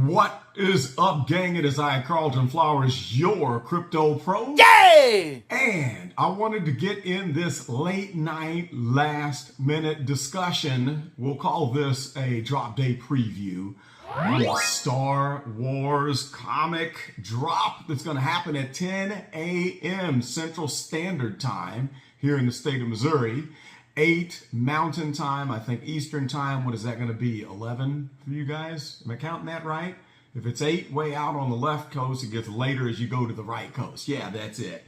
What is up, gang? It is I, Carlton Flowers, your crypto pro. Yay! And I wanted to get in this late night, last minute discussion. We'll call this a drop day preview. The Star Wars comic drop that's going to happen at 10 a.m. Central Standard Time here in the state of Missouri. 8 Mountain Time, I think Eastern Time. What is that going to be? 11 for you guys? Am I counting that right? If it's 8 way out on the left coast, it gets later as you go to the right coast. Yeah, that's it.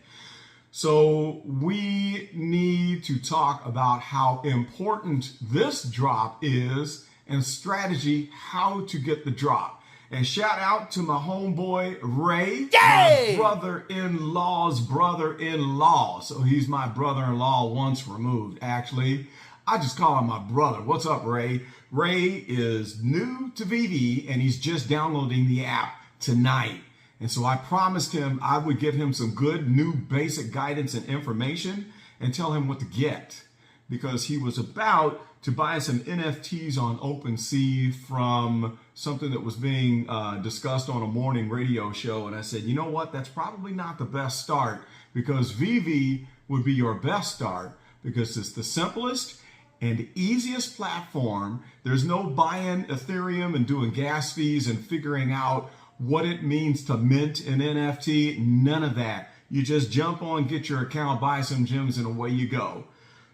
So we need to talk about how important this drop is and strategy how to get the drop. And shout out to my homeboy Ray, Yay! my brother-in-law's brother-in-law. So he's my brother-in-law once removed, actually. I just call him my brother. What's up, Ray? Ray is new to VeVe and he's just downloading the app tonight. And so I promised him I would give him some good new basic guidance and information and tell him what to get, because he was about to buy some NFTs on OpenSea from something that was being discussed on a morning radio show. And I said, you know what? That's probably not the best start, because VeVe would be your best start because it's the simplest and easiest platform. There's no buying Ethereum and doing gas fees and figuring out what it means to mint an NFT. None of that. You just jump on, get your account, buy some gems, and away you go.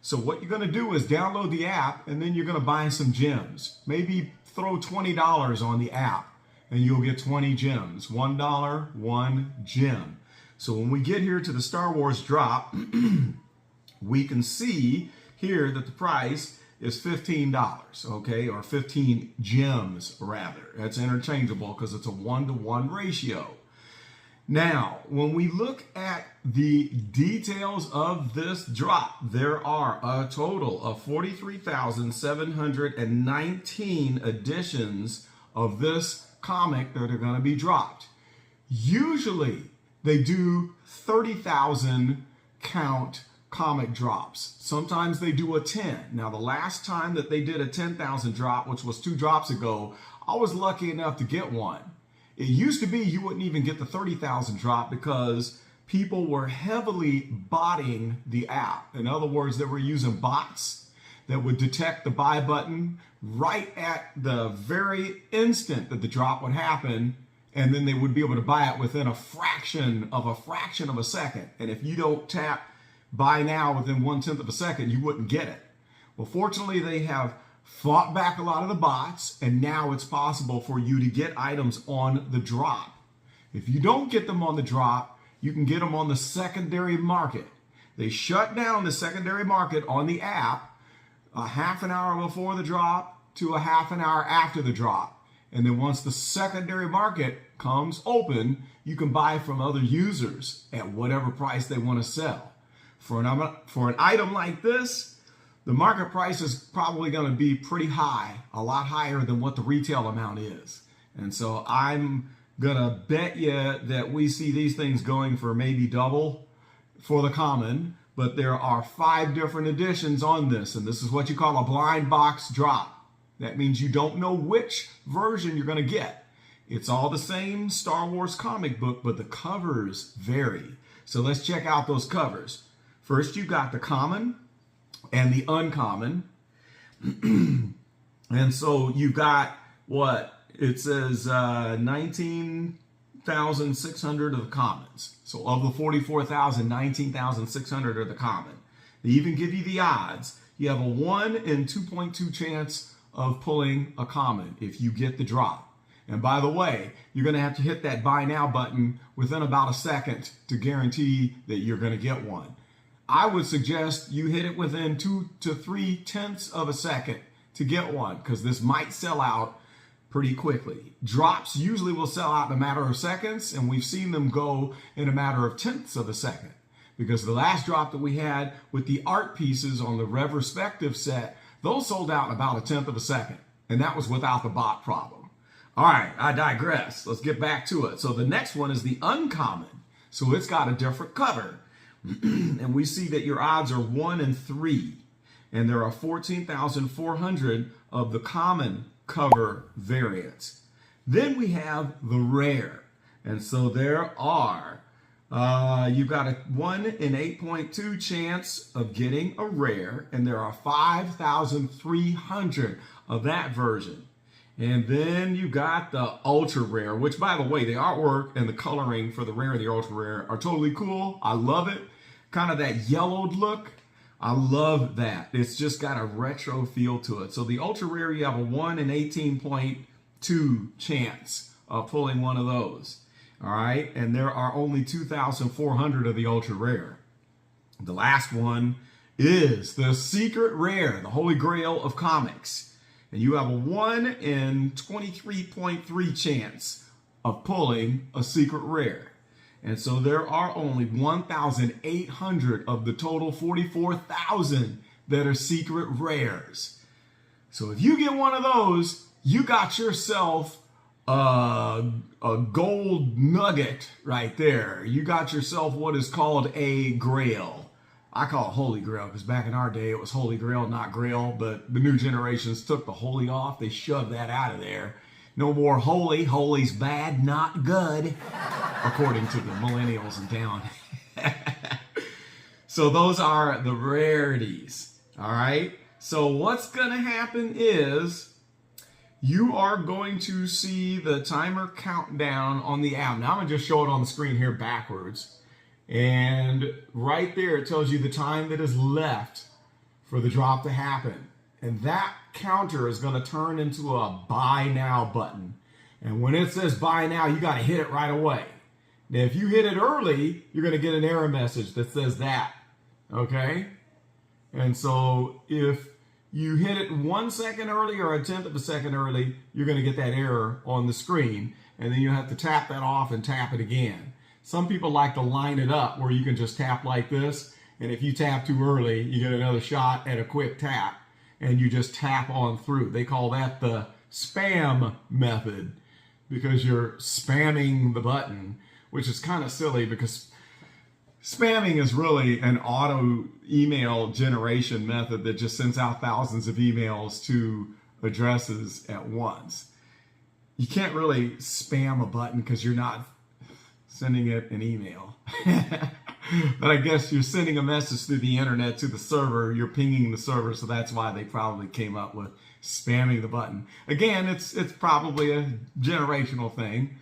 So what you're going to do is download the app, and then you're going to buy some gems. Maybe throw $20 on the app and you'll get 20 gems. $1, 1 gem. So when we get here to the Star Wars drop, we can see here that the price is $15, okay, or 15 gems rather. That's interchangeable because it's a 1-to-1 ratio. Now, when we look at the details of this drop, there are a total of 43,719 editions of this comic that are going to be dropped. Usually, they do 30,000 count comic drops. Sometimes they do a 10. Now, the last time that they did a 10,000 drop, which was 2 drops ago, I was lucky enough to get one. It used to be you wouldn't even get the 30,000 drop because people were heavily botting the app. In other words, they were using bots that would detect the buy button right at the very instant that the drop would happen, and then they would be able to buy it within a fraction of a second. And if you don't tap buy now within 1/10 of a second, you wouldn't get it. Well, fortunately, they have fought back a lot of the bots, and now it's possible for you to get items on the drop. If you don't get them on the drop, you can get them on the secondary market. They shut down the secondary market on the app a half an hour before the drop to a half an hour after the drop. And then once the secondary market comes open, you can buy from other users at whatever price they want to sell. For an item like this, the market price is probably going to be pretty high, a lot higher than what the retail amount is. And so I'm going to bet you that we see these things going for maybe double for the common, but there are 5 different editions on this, and this is what you call a blind box drop. That means you don't know which version you're going to get. It's all the same Star Wars comic book, but the covers vary. So let's check out those covers. First, you got the common and the uncommon. And so you got what? It says 19,600 of the commons. So of the 44,000, 19,600 are the common. They even give you the odds. You have a 1 in 2.2 chance of pulling a common if you get the drop. And by the way, you're going to have to hit that buy now button within about a second to guarantee that you're going to get one. I would suggest you hit it within 2 to 3/10 of a second to get one, because this might sell out pretty quickly. Drops usually will sell out in a matter of seconds, and we've seen them go in a matter of 10ths of a second, because the last drop that we had with the art pieces on the retrospective set, those sold out in about a 10th of a second, and that was without the bot problem. All right, I digress. Let's get back to it. So the next one is the uncommon. So it's got a different cover. And we see that your odds are 1 in 3. And there are 14,400 of the common cover variants. Then we have the rare. And so there are, you've got a 1 in 8.2 chance of getting a rare, and there are 5,300 of that version. And then you got the ultra rare, which, by the way, the artwork and the coloring for the rare and the ultra rare are totally cool. I love it. Kind of that yellowed look. I love that. It's just got a retro feel to it. So the ultra rare, you have a 1 in 18.2 chance of pulling one of those. All right. And there are only 2,400 of the ultra rare. The last one is the secret rare, the holy grail of comics. And you have a 1 in 23.3 chance of pulling a secret rare. And so there are only 1,800 of the total 44,000 that are secret rares. So if you get one of those, you got yourself a gold nugget right there. You got yourself what is called a grail. I call it Holy Grail because back in our day it was Holy Grail, not Grail, but the new generations took the holy off. They shoved that out of there. No more holy. Holy's bad, not good, according to the millennials and down. So those are the rarities. All right. So what's going to happen is you are going to see the timer countdown on the app. Now I'm going to just show it on the screen here backwards. And right there, it tells you the time that is left for the drop to happen. And that counter is going to turn into a buy now button. And when it says buy now, you got to hit it right away. Now, if you hit it early, you're going to get an error message that says that. Okay? And so if you hit it 1 second early or 1/10 of a second early, you're going to get that error on the screen. And then you have to tap that off and tap it again. Some people like to line it up where you can just tap like this. And if you tap too early, you get another shot at a quick tap. And you just tap on through. They call that the spam method because you're spamming the button, which is kind of silly because spamming is really an auto email generation method that just sends out thousands of emails to addresses at once. You can't really spam a button because you're not sending it an email. But I guess you're sending a message through the internet to the server. You're pinging the server, so that's why they probably came up with spamming the button. Again, it's probably a generational thing.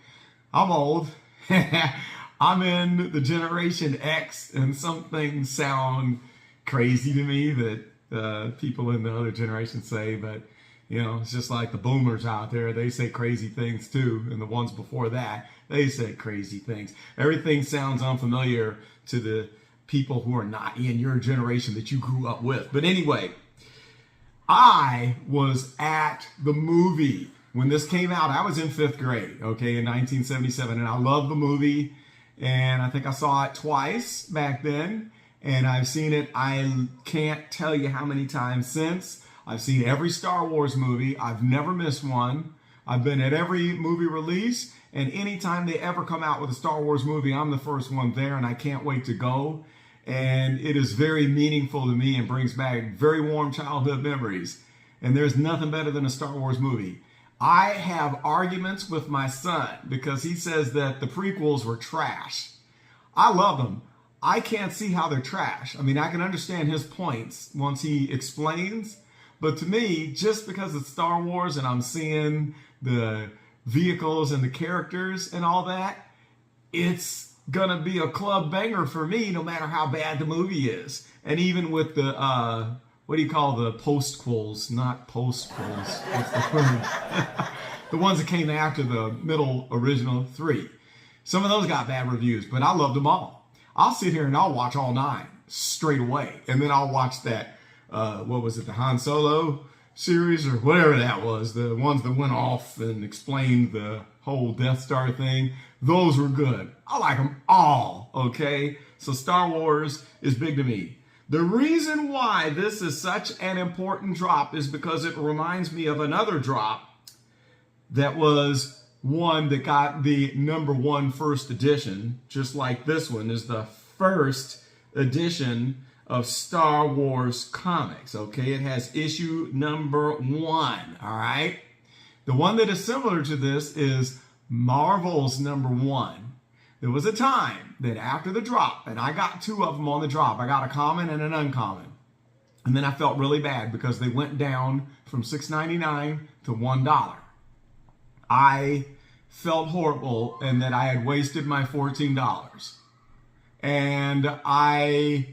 I'm old. I'm in the Generation X, and some things sound crazy to me that people in the other generation say, but you know, it's just like the boomers out there. They say crazy things too. And the ones before that, they say crazy things. Everything sounds unfamiliar to the people who are not in your generation that you grew up with. But anyway, I was at the movie when this came out. I was in 5th grade, okay, in 1977. And I love the movie. And I think I saw it twice back then. And I've seen it, I can't tell you how many times since. I've seen every Star Wars movie. I've never missed one. I've been at every movie release, and anytime they ever come out with a Star Wars movie, I'm the first one there, and I can't wait to go. And it is very meaningful to me and brings back very warm childhood memories. And there's nothing better than a Star Wars movie. I have arguments with my son because he says that the prequels were trash. I love them. I can't see how they're trash. I mean, I can understand his points once he explains. But to me, just because it's Star Wars and I'm seeing the vehicles and the characters and all that, it's going to be a club banger for me no matter how bad the movie is. And even with the, what do you call the postquels? Not postquels. What's the word? The ones that came after the middle original 3. Some of those got bad reviews, but I loved them all. I'll sit here and I'll watch all 9 straight away. And then I'll watch that. What was it, the Han Solo series or whatever that was, the ones that went off and explained the whole Death Star thing. Those were good. I like them all, okay? So Star Wars is big to me. The reason why this is such an important drop is because it reminds me of another drop that was one that got the #1 first edition, just like this one is the first edition of Star Wars comics, okay? It has issue #1, all right? The one that is similar to this is Marvel's number 1. There was a time that after the drop, and I got 2 of them on the drop. I got a common and an uncommon. And then I felt really bad because they went down from $6.99 to $1. I felt horrible and that I had wasted my $14. And I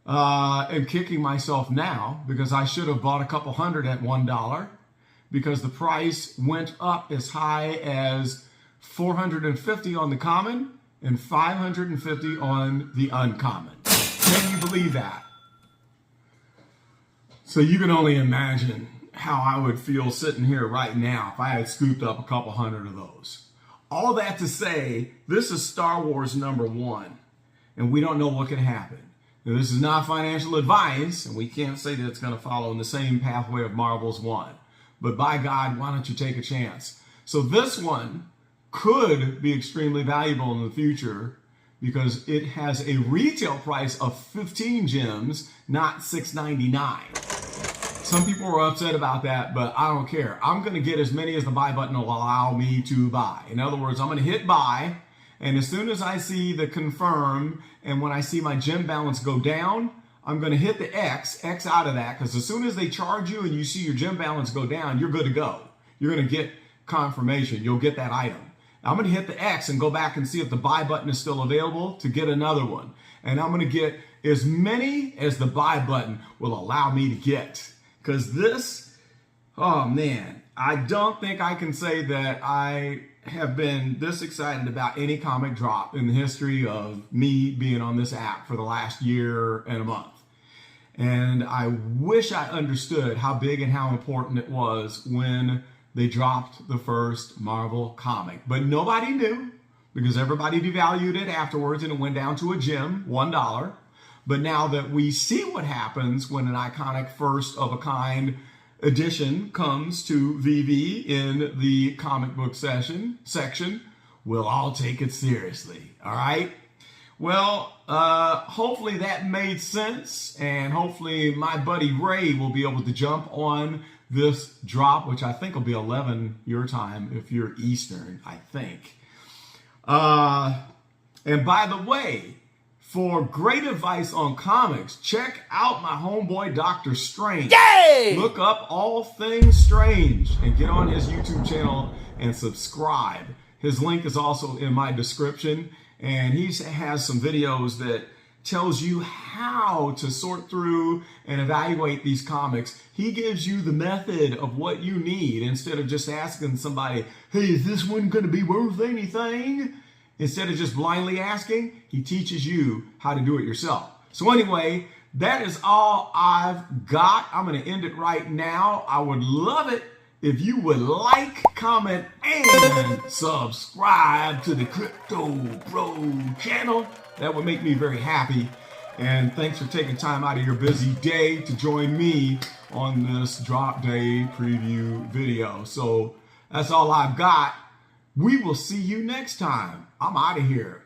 am kicking myself now because I should have bought a couple hundred at $1 because the price went up as high as $450 on the common and $550 on the uncommon. Can you believe that? So you can only imagine how I would feel sitting here right now if I had scooped up a couple hundred of those. All that to say, this is Star Wars number 1, and we don't know what can happen. Now, this is not financial advice, and we can't say that it's going to follow in the same pathway of Marvel's 1. But by God, why don't you take a chance? So this one could be extremely valuable in the future because it has a retail price of 15 gems, not $6.99. Some people are upset about that, but I don't care. I'm going to get as many as the buy button will allow me to buy. In other words, I'm going to hit buy, and as soon as I see the confirm, and when I see my gem balance go down, I'm going to hit the X out of that, because as soon as they charge you and you see your gem balance go down, you're good to go. You're going to get confirmation. You'll get that item. I'm going to hit the X and go back and see if the buy button is still available to get another one. And I'm going to get as many as the buy button will allow me to get. Because this, oh man, I don't think I can say that I have been this excited about any comic drop in the history of me being on this app for the last year and a month. And I wish I understood how big and how important it was when they dropped the first Marvel comic. But nobody knew because everybody devalued it afterwards and it went down to a gem, $1. But now that we see what happens when an iconic first of a kind edition comes to VeVe in the comic book section, we'll all take it seriously. All right. Well, hopefully that made sense, and hopefully my buddy Ray will be able to jump on this drop, which I think will be 11 your time if you're Eastern, I think. And by the way, for great advice on comics, check out my homeboy Dokta Strange. Yay! Look up all things Strange and get on his YouTube channel and subscribe. His link is also in my description, and he has some videos that tells you how to sort through and evaluate these comics. He gives you the method of what you need instead of just asking somebody, hey, is this one going to be worth anything? Instead of just blindly asking, he teaches you how to do it yourself. So anyway, that is all I've got. I'm going to end it right now. I would love it if you would like, comment, and subscribe to the Crypto Bro channel. That would make me very happy. And thanks for taking time out of your busy day to join me on this drop day preview video. So that's all I've got. We will see you next time. I'm out of here.